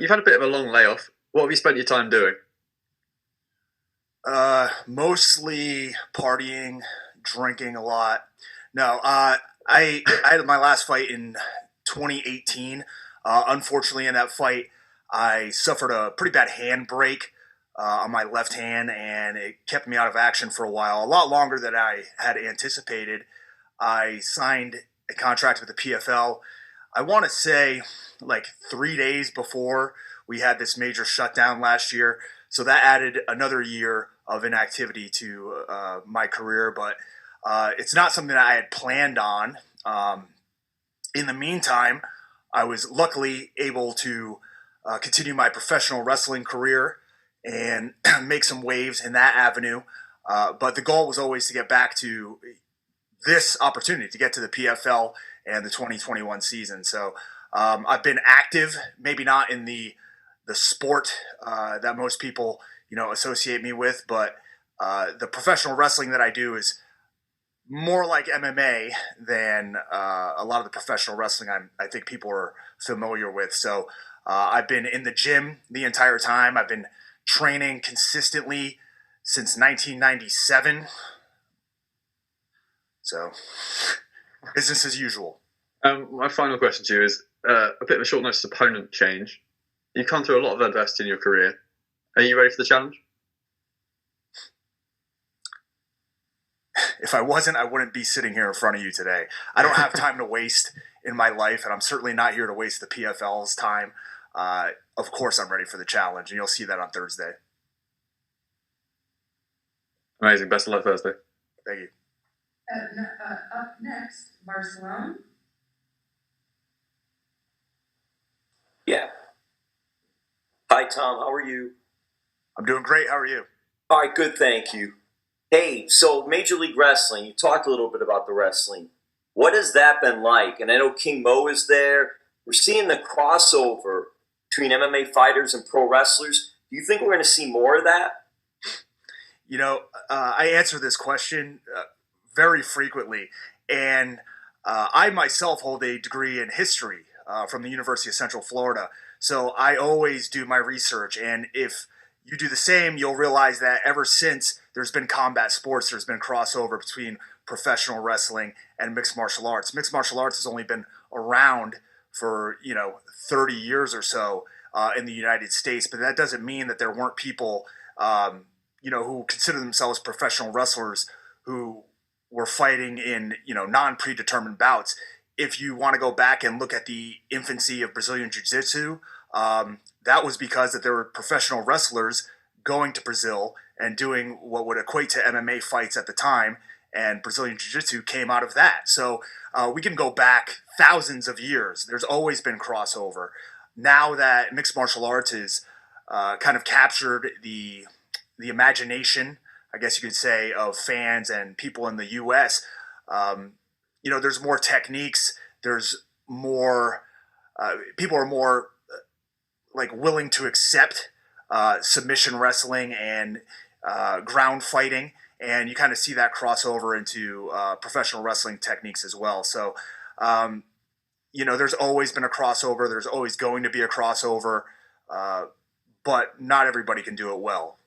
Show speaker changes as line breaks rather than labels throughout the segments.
You've had a bit of a long layoff. What have you spent your time doing?
Mostly partying, drinking a lot. No, I had my last fight in 2018. Unfortunately, in that fight, I suffered a pretty bad handbrake on my left hand, and it kept me out of action for a while, a lot longer than I had anticipated. I signed a contract with the PFL. I want to say like 3 days before we had this major shutdown last year. So that added another year of inactivity to my career, but it's not something that I had planned on. In the meantime, I was luckily able to continue my professional wrestling career and make some waves in that avenue. But the goal was always to get back to this opportunity to get to the PFL and the 2021 season. So I've been active, maybe not in the sport that most people associate me with, but the professional wrestling that I do is more like MMA than a lot of the professional wrestling I think people are familiar with. So I've been in the gym the entire time. I've been training consistently since 1997. So business as usual.
My final question to you is a bit of a short notice opponent change. You've come through a lot of adversity in your career. Are you ready for the challenge?
If I wasn't, I wouldn't be sitting here in front of you today. I don't have time to waste in my life, and I'm certainly not here to waste the PFL's time. Of course, I'm ready for the challenge, and you'll see that on Thursday.
Amazing. Best of luck Thursday.
Thank you.
Up next, Barcelona.
Yeah. Hi, Tom. How are you?
I'm doing great. How are you?
All right, good. Thank you. Hey, so Major League Wrestling, you talked a little bit about the wrestling. What has that been like? And I know King Mo is there. We're seeing the crossover between MMA fighters and pro wrestlers. Do you think we're going to see more of that?
I answer this question very frequently, and I myself hold a degree in history from the University of Central Florida. So I always do my research, and if you do the same, you'll realize that ever since there's been combat sports, there's been crossover between professional wrestling and mixed martial arts. Mixed martial arts has only been around for 30 years or so in the United States, but that doesn't mean that there weren't people who consider themselves professional wrestlers who were fighting in non-predetermined bouts. If you want to go back and look at the infancy of Brazilian Jiu-Jitsu, that was because that there were professional wrestlers going to Brazil and doing what would equate to MMA fights at the time, and Brazilian Jiu-Jitsu came out of that. So we can go back thousands of years. There's always been crossover. Now that mixed martial arts is kind of captured the imagination, I guess you could say, of fans and people in the U.S., there's more techniques. There's more people are more like willing to accept submission wrestling and ground fighting, and you kind of see that crossover into professional wrestling techniques as well. So, there's always been a crossover. There's always going to be a crossover, but not everybody can do it well.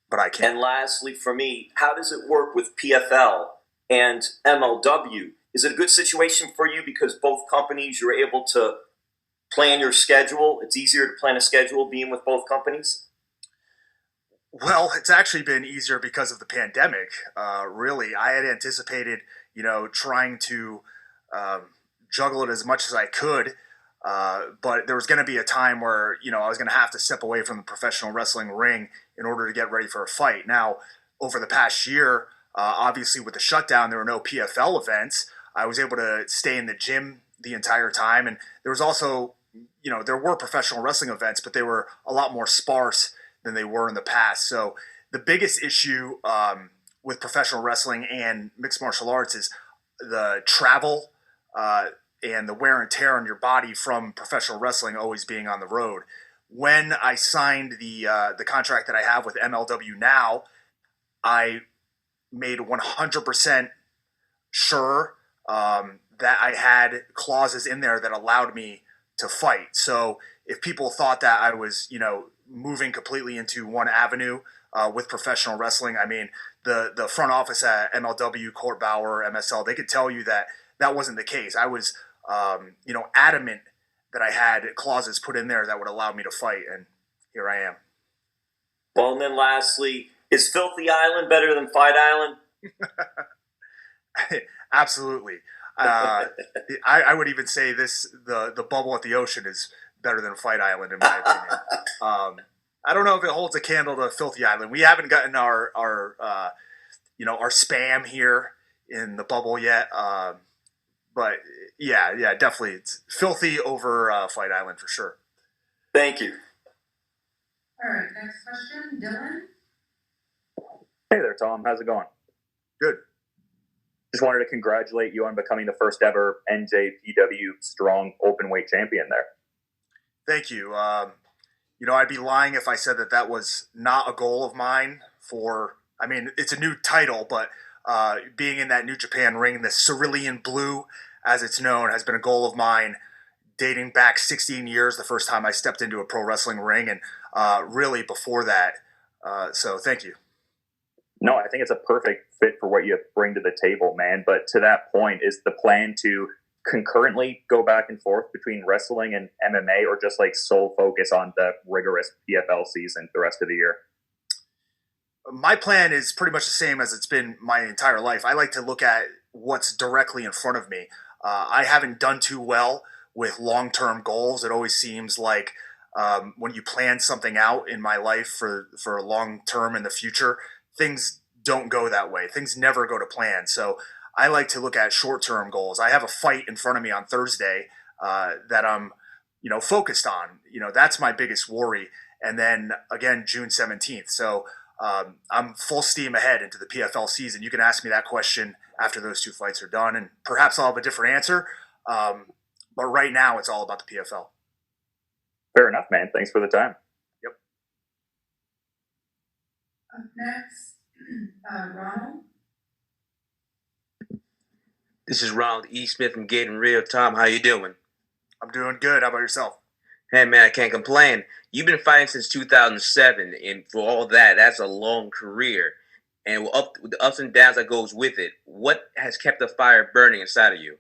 But I can.
And lastly, for me, how does it work with PFL and MLW? Is it a good situation for you because both companies you're able to plan your schedule? It's easier to plan a schedule being with both companies?
Well, it's actually been easier because of the pandemic. Really, I had anticipated, trying to juggle it as much as I could, but there was going to be a time where I was going to have to step away from the professional wrestling ring in order to get ready for a fight. Now, over the past year, obviously with the shutdown, there were no PFL events. I was able to stay in the gym the entire time, and there was also, there were professional wrestling events, but they were a lot more sparse than they were in the past. So the biggest issue with professional wrestling and mixed martial arts is the travel and the wear and tear on your body from professional wrestling always being on the road. When I signed the contract that I have with MLW now, I made 100% sure that I had clauses in there that allowed me to fight. So if people thought that I was, moving completely into one avenue with professional wrestling, I mean, the front office at MLW, Court Bauer, MSL, they could tell you that that wasn't the case. I was, adamant that I had clauses put in there that would allow me to fight, and here I am.
Well, and then lastly, is Filthy Island better than Fight Island?
Absolutely. I would even say the bubble at the ocean is better than Fight Island in my opinion. I don't know if it holds a candle to Filthy Island. We haven't gotten our spam here in the bubble yet. But yeah, definitely it's Filthy over Fight Island for sure.
Thank you.
All right, next question, Dylan.
Hey there, Tom. How's it going?
Good.
Just wanted to congratulate you on becoming the first ever NJPW Strong Openweight champion there.
Thank you. I'd be lying if I said that was not a goal of mine it's a new title, but being in that New Japan ring, the Cerulean Blue, as it's known, has been a goal of mine dating back 16 years, the first time I stepped into a pro wrestling ring, and really before that. So thank you.
No, I think it's a perfect fit for what you bring to the table, man. But to that point, is the plan to concurrently go back and forth between wrestling and MMA, or just like sole focus on the rigorous PFL season the rest of the year?
My plan is pretty much the same as it's been my entire life. I like to look at what's directly in front of me. I haven't done too well with long-term goals. It always seems like when you plan something out in my life for long-term in the future, things don't go that way. Things never go to plan. So I like to look at short-term goals. I have a fight in front of me on Thursday that I'm, focused on. That's my biggest worry. And then again, June 17th. So I'm full steam ahead into the PFL season. You can ask me that question after those two fights are done, and perhaps I'll have a different answer. But right now, it's all about the PFL.
Fair enough, man. Thanks for the time.
Yep.
Up next, Ronald.
This is Ronald E. Smith from Getting Real. Tom, how you doing?
I'm doing good. How about yourself?
Hey, man, I can't complain. You've been fighting since 2007, and for all that, that's a long career. And with the ups and downs that goes with it, what has kept the fire burning inside of you?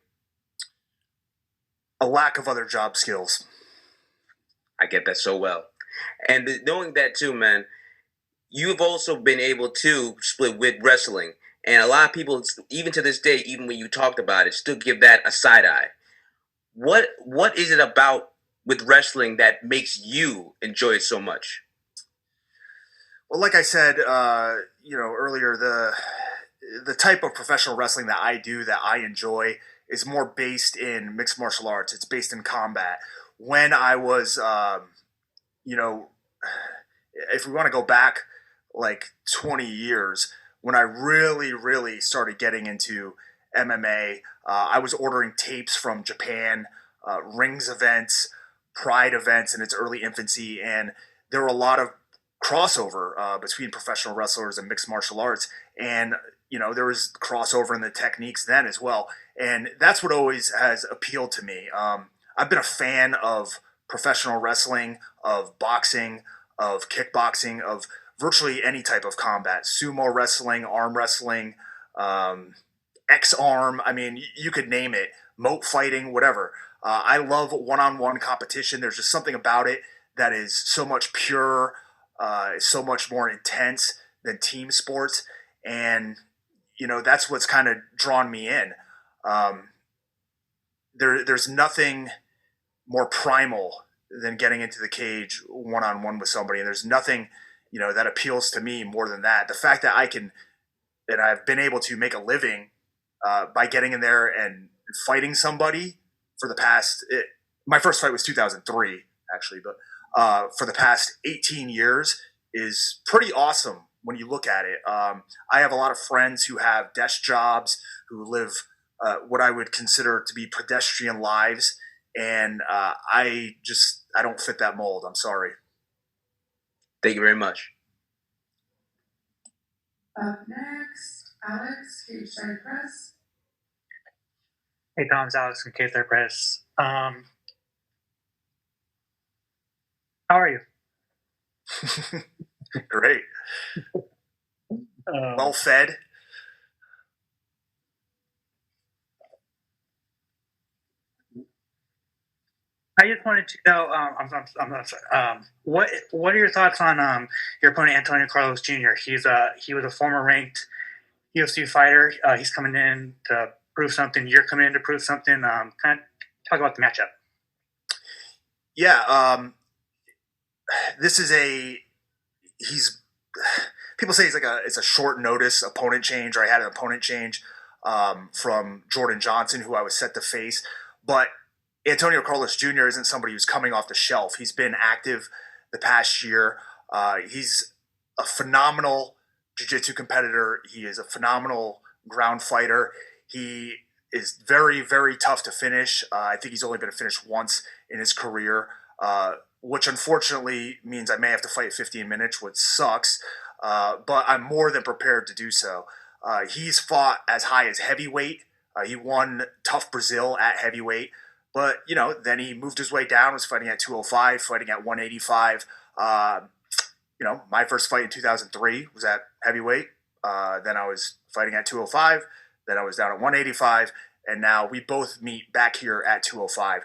A lack of other job skills.
I get that so well. And knowing that too, man, you've also been able to split with wrestling. And a lot of people, even to this day, even when you talked about it, still give that a side eye. What is it about with wrestling that makes you enjoy it so much?
Well, like I said, earlier, the type of professional wrestling that I do, that I enjoy, is more based in mixed martial arts. It's based in combat. When I was, if we want to go back like 20 years, when I really, really started getting into MMA, I was ordering tapes from Japan, Rings events, Pride events in its early infancy, and there were a lot of crossover between professional wrestlers and mixed martial arts, and there was crossover in the techniques then as well, and that's what always has appealed to me. I've been a fan of professional wrestling, of boxing, of kickboxing, of virtually any type of combat, sumo wrestling, arm wrestling, X-arm, I mean, you could name it, moat fighting, whatever. I love one-on-one competition. There's just something about it that is so much pure, so much more intense than team sports. And, that's what's kind of drawn me in. There's nothing more primal than getting into the cage one-on-one with somebody. And there's nothing, that appeals to me more than that. The fact that I've been able to make a living by getting in there and fighting somebody for the past, my first fight was 2003 actually, but for the past 18 years is pretty awesome when you look at it. I have a lot of friends who have desk jobs, who live what I would consider to be pedestrian lives, and I don't fit that mold. I'm sorry.
Thank you very much.
Up next, Alex, Cage Side Press.
Hey, Tom, it's Alex from K3 Press. are you?
Great. Well fed.
I just wanted to know. I'm not sorry. What are your thoughts on your opponent Antonio Carlos Jr.? He was a former ranked UFC fighter. He's coming in to prove something. You're coming in to prove something. Kind of talk about the matchup.
Yeah. This is people say it's a short notice opponent change, or I had an opponent change from Jordan Johnson, who I was set to face. But Antonio Carlos Jr. isn't somebody who's coming off the shelf. He's been active the past year. He's a phenomenal jiu-jitsu competitor. He is a phenomenal ground fighter. He is very, very tough to finish. I think he's only been finished once in his career, which unfortunately means I may have to fight 15 minutes, which sucks. But I'm more than prepared to do so. He's fought as high as heavyweight. He won Tough Brazil at heavyweight. But, then he moved his way down, was fighting at 205, fighting at 185. My first fight in 2003 was at heavyweight. Then I was fighting at 205. Then I was down at 185. And now we both meet back here at 205.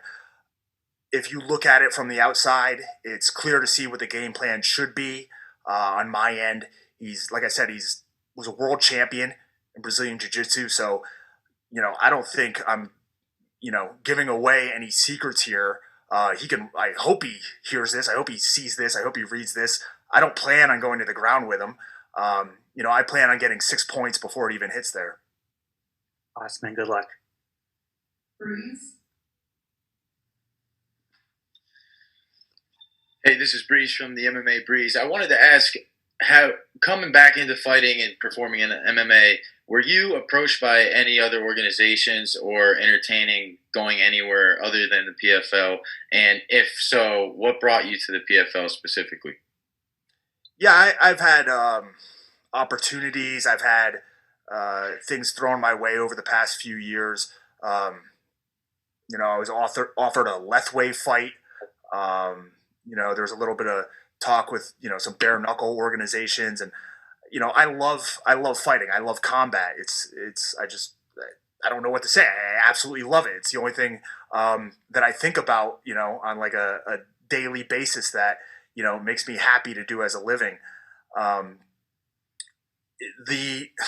If you look at it from the outside, it's clear to see what the game plan should be. On my end, like I said, was a world champion in Brazilian Jiu-Jitsu. So, I don't think I'm giving away any secrets here. I hope he hears this. I hope he sees this. I hope he reads this. I don't plan on going to the ground with him. I plan on getting 6 points before it even hits there.
Awesome, man. Good luck.
Breeze.
Hey, this is Breeze from the MMA Breeze. I wanted to ask, how coming back into fighting and performing in MMA, were you approached by any other organizations or entertaining going anywhere other than the PFL? And if so, what brought you to the PFL specifically?
Yeah, I've had opportunities. I've had things thrown my way over the past few years. I was offered a Lethway fight. There's a little bit of talk with some bare knuckle organizations, and I love fighting. I love combat. I don't know what to say. I absolutely love it. It's the only thing that I think about on like a daily basis that makes me happy to do as a living. There's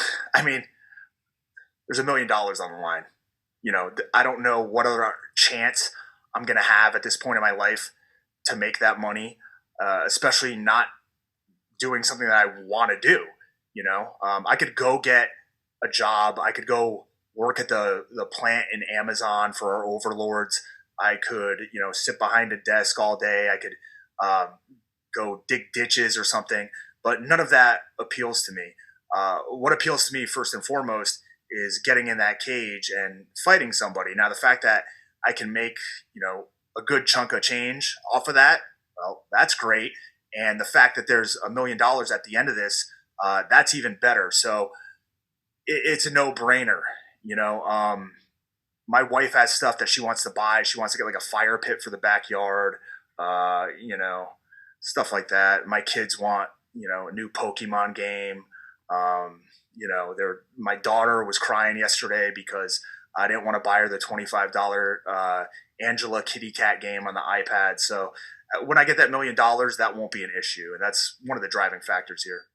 $1 million on the line. I don't know what other chance I'm gonna have at this point in my life to make that money, especially not doing something that I want to do. I could go get a job. I could go work at the plant in Amazon for our overlords. I could, sit behind a desk all day. I could go dig ditches or something, but none of that appeals to me. What appeals to me first and foremost is getting in that cage and fighting somebody. Now, the fact that I can make, a good chunk of change off of that, well, that's great. And the fact that there's $1 million at the end of this, that's even better. So it's a no-brainer. My wife has stuff that she wants to buy. She wants to get like a fire pit for the backyard, stuff like that. My kids want, a new Pokemon game. My daughter was crying yesterday because I didn't want to buy her the $25 Angela Kitty Cat game on the iPad. So when I get that $1 million, that won't be an issue. And that's one of the driving factors here.